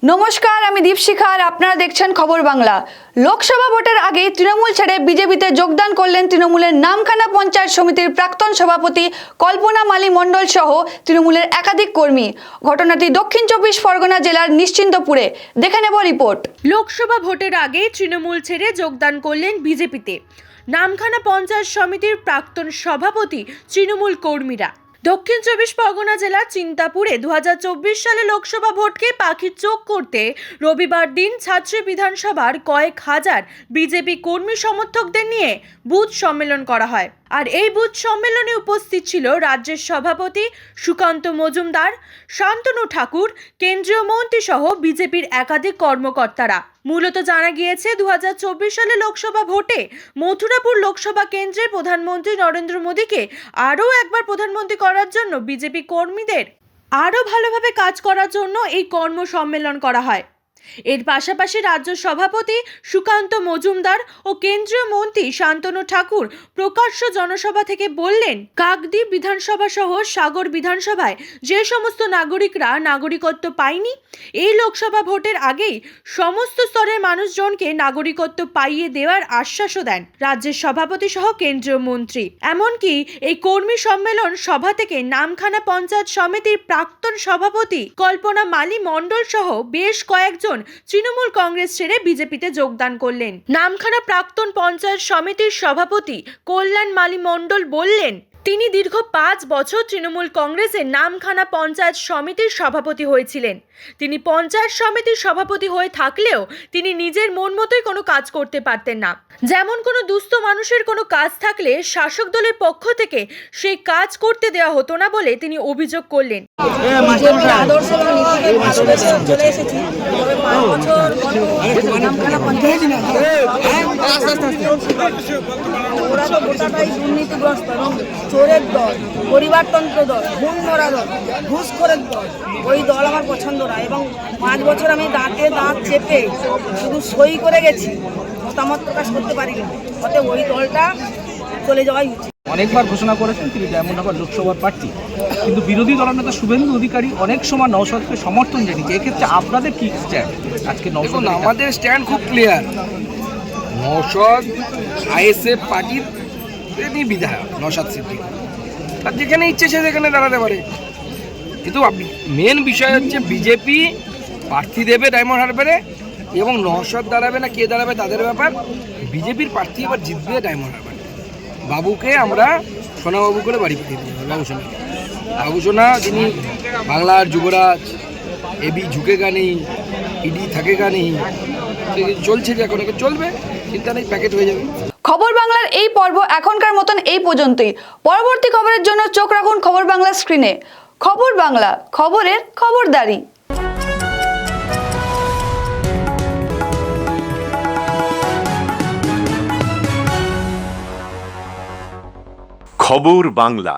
নমস্কার, আমি দীপশিখা আর আপনারা দেখছেন খবর বাংলা। লোকসভা ভোটের আগে তৃণমূল ছেড়ে বিজেপিতে যোগদান করলেন তৃণমূলের নামখানা পঞ্চায়েত সমিতির প্রাক্তন সভাপতি কল্পনা মালি মণ্ডল সহ তৃণমূলের একাধিক কর্মী। ঘটনাটি দক্ষিণ 24 পরগনা জেলার নিশ্চিন্তপুরে। দেখে নেব রিপোর্ট। লোকসভা ভোটের আগে তৃণমূল ছেড়ে যোগদান করলেন বিজেপিতে নামখানা পঞ্চায়েত সমিতির প্রাক্তন সভাপতি তৃণমূল কর্মীরা। দক্ষিণ 24 পরগনা জেলার চিন্তাপুরে 2024 সালে লোকসভা ভোটকে পাখির চোখ করতে রবিবার দিন ছাত্রী বিধানসভার কয়েক হাজার বিজেপি কর্মী সমর্থকদের নিয়ে বুথ সম্মেলন করা হয়। আর এই বুথ সম্মেলনে উপস্থিত ছিল রাজ্যের সভাপতি সুকান্ত মজুমদার, শান্তনু ঠাকুর, কেন্দ্রীয় মন্ত্রী সহ বিজেপির একাধিক কর্মকর্তারা। মূলত জানা গিয়েছে 2024 সালে লোকসভা ভোটে মথুরাপুর লোকসভা কেন্দ্রের প্রধানমন্ত্রী নরেন্দ্র মোদীকে আরও একবার প্রধানমন্ত্রী করার জন্য বিজেপি কর্মীদের আরও ভালোভাবে কাজ করার জন্য এই কর্ম সম্মেলন করা হয়। এর পাশাপাশি রাজ্য সভাপতি সুকান্ত মজুমদার ও কেন্দ্রীয় মন্ত্রী শান্তনু ঠাকুর প্রকাশ্য জনসভা থেকে বললেন, কাকদ্বীপ বিধানসভা সহ সাগর বিধানসভায় যে সমস্ত নাগরিকরা নাগরিকত্ব পায়নি, এই লোকসভা ভোটের আগেই সমস্ত স্তরের মানুষজনকে নাগরিকত্ব পাইয়ে দেওয়ার আশ্বাসও দেন রাজ্যের সভাপতি সহ কেন্দ্রীয় মন্ত্রী। এমনকি এই কর্মী সম্মেলন সভা থেকে নামখানা পঞ্চায়েত সমিতির প্রাক্তন সভাপতি কল্পনা মালি মণ্ডল সহ বেশ কয়েকজন তৃণমূল কংগ্রেস ছেড়ে বিজেপিতে যোগদান করলেন। নামখানা প্রাক্তন পঞ্চায়েত সমিতির সভাপতি কল্যাণ মালি মণ্ডল বললেন, তিনি দীর্ঘ 5 বছর তৃণমূল কংগ্রেসের নামখানা পঞ্চায়েত সমিতির সভাপতি হয়েছিলেন। তিনি পঞ্চায়েত সমিতির সভাপতি হয়ে থাকলেও তিনি নিজের মন মতোই কোনো কাজ করতে পারতেন না। যেমন কোনো দুস্থ মানুষের কোনো কাজ থাকলে শাসক দলের পক্ষ থেকে সেই কাজ করতে দেওয়া হতো না বলে তিনি অভিযোগ করলেন। চোরের দল, পরিবারতন্ত্র দল, খুন ধরা দল, ঘুষখোরের দল, ওই দল আমার পছন্দ না। এবং 5 বছর আমি দাঁতে দাঁত চেপে শুধু সই করে গেছি, মতামত প্রকাশ করতে পারিনি। অতএব ওই দলটা চলে যাওয়াই উচিত। অনেকবার ঘোষণা করেছেন তিনি ডায়মন্ডহারবার লোকসভার প্রার্থী, কিন্তু বিরোধী দলনেতা শুভেন্দু অধিকারী অনেক সময় নওশাদকে সমর্থন জানিয়েছে। এক্ষেত্রে আপনাদের কি স্ট্যান্ড? আজকে নওশাদ, আমাদের স্ট্যান্ড খুব ক্লিয়ার। নওশাদ আইএসএফ পার্টির বিধায়ক, নওশাদ সিদ্দিকী, আর যেখানে ইচ্ছে সেখানে দাঁড়াতে পারে। কিন্তু মেন বিষয় হচ্ছে বিজেপি প্রার্থী দেবে ডায়মন্ড হারবারে, এবং নওশাদ দাঁড়াবে না কে দাঁড়াবে তাদের ব্যাপার। বিজেপির প্রার্থী এবার জিতবে ডায়মন্ড হারবারে। বাবুকে আমরা সোনাবাবু করে বাড়ি পাঠিয়ে দিই। বাবু সোনা যিনি বাংলার যুবরাজ, এবি ঝুঁকেগা নেই, ইডি থাকেগা নেই, চলছে যে এখন চলবে, চিন্তা নেই, প্যাকেট হয়ে যাবে। খবর বাংলার এই পর্ব এখনকার মতন এই পর্যন্তই। পরবর্তী খবরের জন্য চোখ রাখুন খবর বাংলা স্ক্রিনে। খবর বাংলা, খবরের খবরদারি। খবর বাংলা।